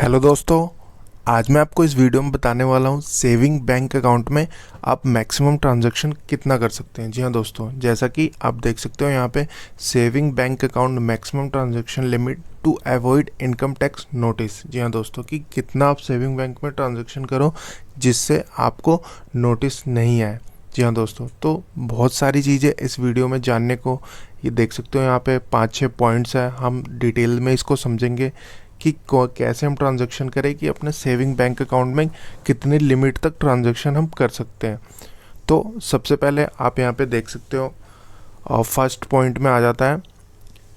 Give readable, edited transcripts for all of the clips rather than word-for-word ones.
Hello दोस्तों, आज मैं आपको इस वीडियो में बताने वाला हूँ सेविंग बैंक अकाउंट में आप मैक्सिमम ट्रांजैक्शन कितना कर सकते हैं। जी हाँ दोस्तों, जैसा कि आप देख सकते हो यहाँ पे saving bank account maximum transaction limit to avoid income tax notice. जी हाँ दोस्तों, कि कितना आप सेविंग बैंक में ट्रांजैक्शन करो जिससे आपको नोटिस नहीं आए। जी हाँ दोस्तों, तो बहुत सारी चीज़ें इस वीडियो में जानने को, ये देख सकते हो यहाँ पे 5-6 पॉइंट्स हैं। हम डिटेल में इसको समझेंगे कि कैसे हम ट्रांजैक्शन करें कि अपने सेविंग बैंक अकाउंट में कितनी लिमिट तक ट्रांजैक्शन हम कर सकते हैं। तो सबसे पहले आप यहाँ पे देख सकते हो और फर्स्ट पॉइंट में आ जाता है।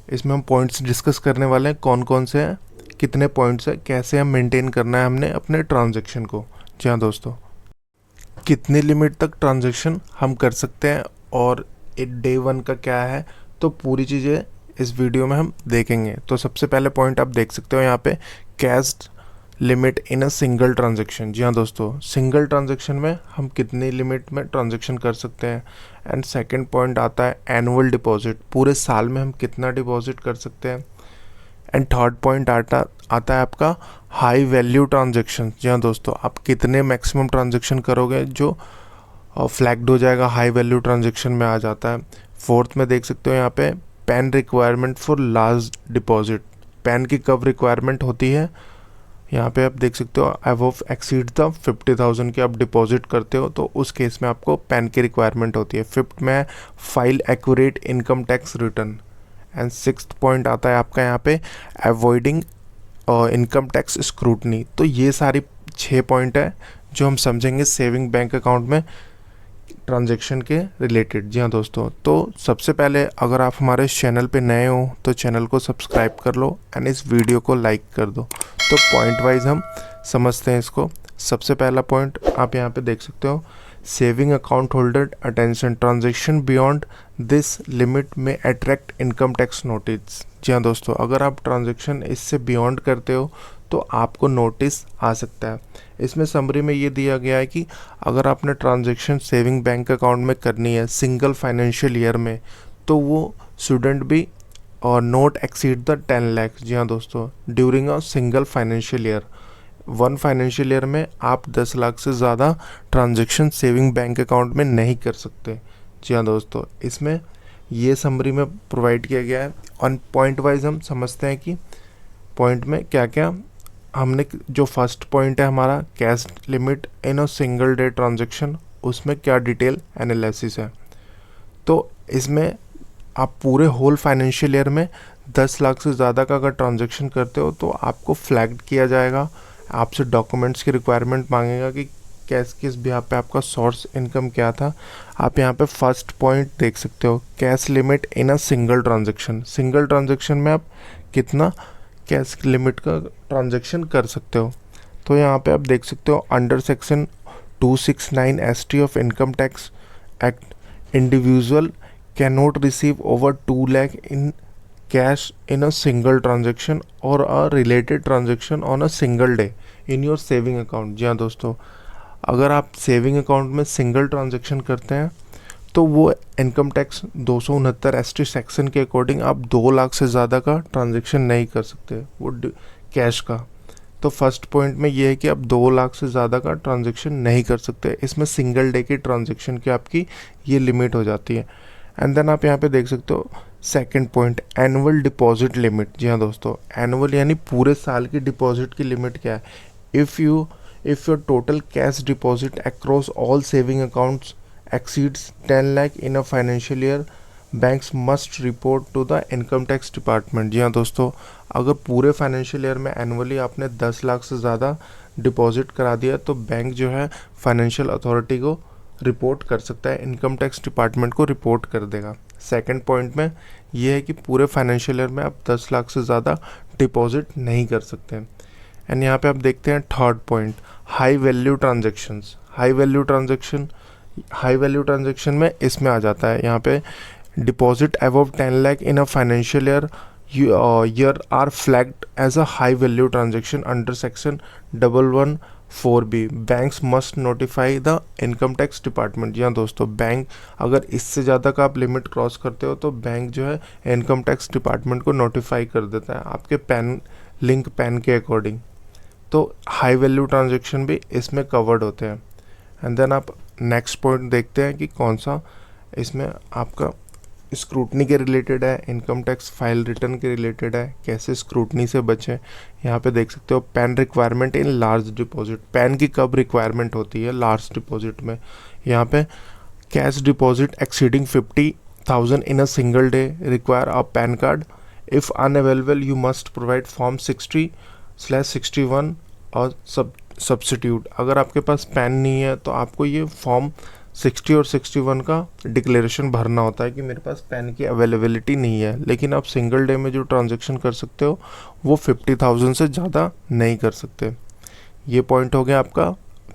इसमें हम पॉइंट्स डिस्कस करने वाले हैं, कौन कौन से हैं, कितने पॉइंट्स हैं, कैसे हम मेंटेन करना है हमने अपने ट्रांजैक्शन को। जी हाँ दोस्तों, कितनी लिमिट तक ट्रांजैक्शन हम कर सकते हैं और डे 1 का क्या है, तो पूरी चीज़ें इस वीडियो में हम देखेंगे। तो सबसे पहले पॉइंट आप देख सकते हो यहाँ पे, cash limit in a single transaction. जी हाँ दोस्तों, सिंगल ट्रांजैक्शन में हम कितनी लिमिट में ट्रांजैक्शन कर सकते हैं। एंड सेकंड पॉइंट आता है एनुअल डिपॉजिट, पूरे साल में हम कितना डिपॉजिट कर सकते हैं। एंड थर्ड पॉइंट आता है आपका हाई वैल्यू ट्रांजैक्शन। जी हाँ दोस्तों, आप कितने मैक्सिमम ट्रांजैक्शन करोगे जो फ्लैग्ड हो जाएगा, हाई वैल्यू ट्रांजैक्शन में आ जाता है। फोर्थ में देख सकते हो यहाँ पे pan requirement for large deposit, pan की कब रिक्वायरमेंट होती है। यहाँ पे आप देख सकते हो अबव एक्सीड द 50,000 के आप डिपॉजिट करते हो तो उस केस में आपको पैन की रिक्वायरमेंट होती है। फिफ्थ में file accurate income tax return. And sixth point आता है आपका यहाँ पे अवॉइडिंग इनकम टैक्स स्क्रूटनी। तो ये सारी 6 पॉइंट है जो हम समझेंगे सेविंग बैंक अकाउंट में ट्रांजैक्शन के रिलेटेड। जी हाँ दोस्तों, तो सबसे पहले अगर आप हमारे चैनल पे नए हो तो चैनल को सब्सक्राइब कर लो एंड इस वीडियो को लाइक कर दो। तो पॉइंट वाइज हम समझते हैं इसको। सबसे पहला पॉइंट आप यहाँ पे देख सकते हो, saving account holder attention, transaction beyond this limit में अट्रैक्ट इनकम टैक्स नोटिस। जी हाँ दोस्तों, अगर आप ट्रांजैक्शन इससे बियॉन्ड करते हो तो आपको नोटिस आ सकता है। इसमें समरी में ये दिया गया है कि अगर आपने ट्रांजैक्शन सेविंग बैंक अकाउंट में करनी है सिंगल फाइनेंशियल ईयर में, तो वो स्टूडेंट भी और नोट एक्सीड द 10 लाख। जी हाँ दोस्तों, during a single financial year, 1 financial year में आप 10 लाख से ज़्यादा ट्रांजैक्शन सेविंग बैंक अकाउंट में नहीं कर सकते। जी हाँ दोस्तों, इसमें ये समरी में प्रोवाइड किया गया है। और पॉइंट वाइज हम समझते हैं कि पॉइंट में क्या क्या हमने, जो फर्स्ट पॉइंट है हमारा cash limit in a single day transaction, उसमें क्या डिटेल एनालिसिस है। तो इसमें आप पूरे होल फाइनेंशियल ईयर में 10 लाख से ज़्यादा का अगर ट्रांजैक्शन करते हो तो आपको फ्लैग्ड किया जाएगा। आपसे डॉक्यूमेंट्स की रिक्वायरमेंट मांगेगा कि कैश किस बिहाफ पे आपका सोर्स इनकम क्या था। आप यहाँ पे फर्स्ट पॉइंट देख सकते हो, cash limit in a single transaction. Single transaction में आप कितना कैश लिमिट का ट्रांजैक्शन कर सकते हो। तो यहाँ पे आप देख सकते हो under section 269 ST of income tax act, individual can not receive over 2 lakh in cash in a single transaction और a related transaction on a single day in your saving account. जी हाँ दोस्तों, अगर आप सेविंग अकाउंट में single transaction करते हैं तो वो इनकम टैक्स 269 ST सेक्शन के अकॉर्डिंग आप 2 लाख से ज़्यादा का ट्रांजैक्शन नहीं कर सकते वो कैश का। तो फर्स्ट पॉइंट में ये है कि आप 2 लाख से ज़्यादा का ट्रांजैक्शन नहीं कर सकते। इसमें सिंगल डे की ट्रांजैक्शन की आपकी ये लिमिट हो जाती है। एंड देन आप यहाँ पे देख सकते हो second point annual deposit limit. जी हाँ दोस्तों, एनुअल यानी पूरे साल की डिपॉजिट की लिमिट क्या है। If your total cash deposit across all saving accounts exceeds 10 lakh in a financial year, banks must report to the income tax department। जी हाँ दोस्तों, अगर पूरे फाइनेंशियल ईयर में एनुअली आपने 10 लाख से ज़्यादा डिपॉजिट करा दिया तो बैंक जो है फाइनेंशियल अथॉरिटी को रिपोर्ट कर सकता है, इनकम टैक्स डिपार्टमेंट को रिपोर्ट कर देगा। सेकंड पॉइंट में ये है कि पूरे फाइनेंशियल ईयर में आप 10 लाख से ज़्यादा डिपॉजिट नहीं कर सकते। एंड यहाँ पे आप देखते हैं third point, high value transactions. High value transaction में इसमें आ जाता है यहाँ पे deposit above 10 lakh in a financial year are flagged as a high value transaction under section 114B। Banks must notify the income tax department. जी हाँ दोस्तों, बैंक अगर इससे ज़्यादा का आप लिमिट क्रॉस करते हो तो बैंक जो है इनकम टैक्स डिपार्टमेंट को नोटिफाई कर देता है आपके पैन के अकॉर्डिंग। तो हाई वैल्यू ट्रांजेक्शन भी इसमें कवर्ड होते हैं। एंड देन आप नेक्स्ट पॉइंट देखते हैं कि कौन सा इसमें आपका स्क्रूटनी के रिलेटेड है, इनकम टैक्स फाइल रिटर्न के रिलेटेड है, कैसे स्क्रूटनी से बचें। यहाँ पे देख सकते हो pan requirement in large deposit, pan की कब रिक्वायरमेंट होती है लार्ज डिपॉजिट में। यहाँ पे cash deposit exceeding 50,000 in a single day require a pan card, if unavailable you must provide form 60/61 और सब्सिट्यूट। अगर आपके पास पैन नहीं है तो आपको ये फॉर्म 60 और 61 का डिक्लेरेशन भरना होता है कि मेरे पास पैन की अवेलेबिलिटी नहीं है। लेकिन आप सिंगल डे में जो ट्रांजैक्शन कर सकते हो वो 50,000 से ज़्यादा नहीं कर सकते। ये पॉइंट हो गया आपका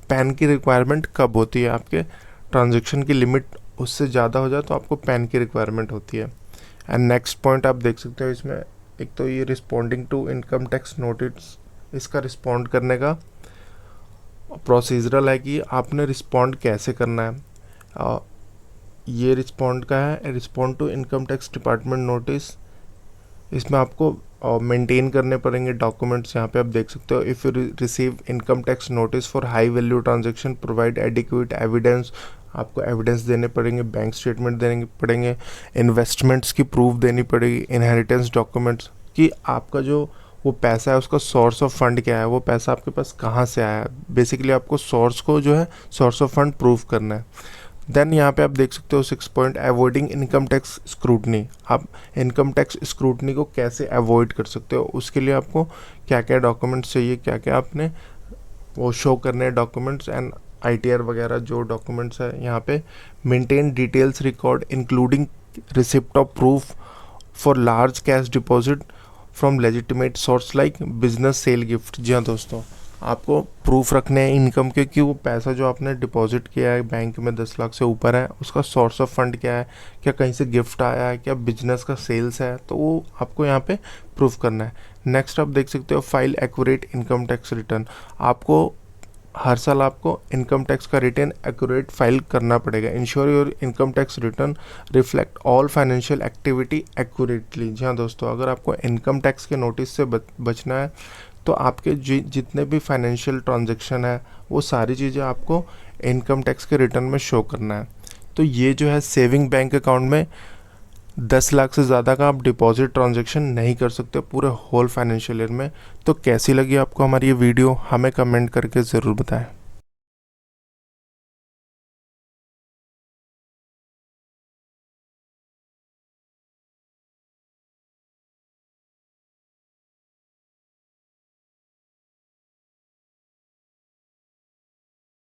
पैन की रिक्वायरमेंट कब होती है। आपके ट्रांजैक्शन की लिमिट उससे ज़्यादा हो जाए तो आपको पैन की रिक्वायरमेंट होती है। एंड नेक्स्ट पॉइंट आप देख सकते हो इसमें, एक तो ये responding to income tax notice, इसका रिस्पॉन्ड करने का प्रोसीजरल है कि आपने रिस्पॉन्ड कैसे करना है। ये रिस्पॉन्ड का है, respond to income tax department notice. इसमें आपको मेंटेन करने पड़ेंगे डॉक्यूमेंट्स। यहाँ पे आप देख सकते हो, if you receive income tax notice for high value transaction provide adequate evidence. आपको एविडेंस देने पड़ेंगे, बैंक स्टेटमेंट देने पड़ेंगे, इन्वेस्टमेंट्स की प्रूफ देनी पड़ेगी, इनहेरिटेंस डॉक्यूमेंट्स कि आपका जो वो पैसा है उसका सोर्स ऑफ फंड क्या है, वो पैसा आपके पास कहाँ से आया है। बेसिकली आपको सोर्स को जो है सोर्स ऑफ फंड प्रूफ करना है। देन यहाँ पे आप देख सकते हो 6 point avoiding income tax scrutiny. आप इनकम टैक्स स्क्रूटनी को कैसे अवॉइड कर सकते हो, उसके लिए आपको क्या क्या डॉक्यूमेंट्स चाहिए, क्या क्या आपने वो शो करने हैं डॉक्यूमेंट्स एंड ITR वगैरह जो डॉक्यूमेंट्स है। यहाँ पे maintain details record including receipt of proof for large cash deposit from legitimate source like business sale gift. जी हाँ दोस्तों, आपको प्रूफ रखने हैं इनकम के कि वो पैसा जो आपने डिपॉजिट किया है बैंक में 10 लाख से ऊपर है, उसका सोर्स ऑफ फंड क्या है, क्या कहीं से गिफ्ट आया है, क्या बिजनेस का सेल्स है, तो वो आपको यहाँ पे प्रूफ करना है। नेक्स्ट आप देख सकते हो file accurate income tax return. आपको हर साल आपको इनकम टैक्स का रिटर्न एक्यूरेट फाइल करना पड़ेगा। Ensure your income tax return reflect all financial activity accurately. जी हाँ दोस्तों, अगर आपको इनकम टैक्स के नोटिस से बचना है तो आपके जितने भी फाइनेंशियल ट्रांजैक्शन है वो सारी चीज़ें आपको इनकम टैक्स के रिटर्न में शो करना है। तो ये जो है सेविंग बैंक अकाउंट में 10 लाख से ज़्यादा का आप डिपॉजिट ट्रांजैक्शन नहीं कर सकते पूरे होल फाइनेंशियल ईयर में। तो कैसी लगी आपको हमारी ये वीडियो, हमें कमेंट करके ज़रूर बताएं।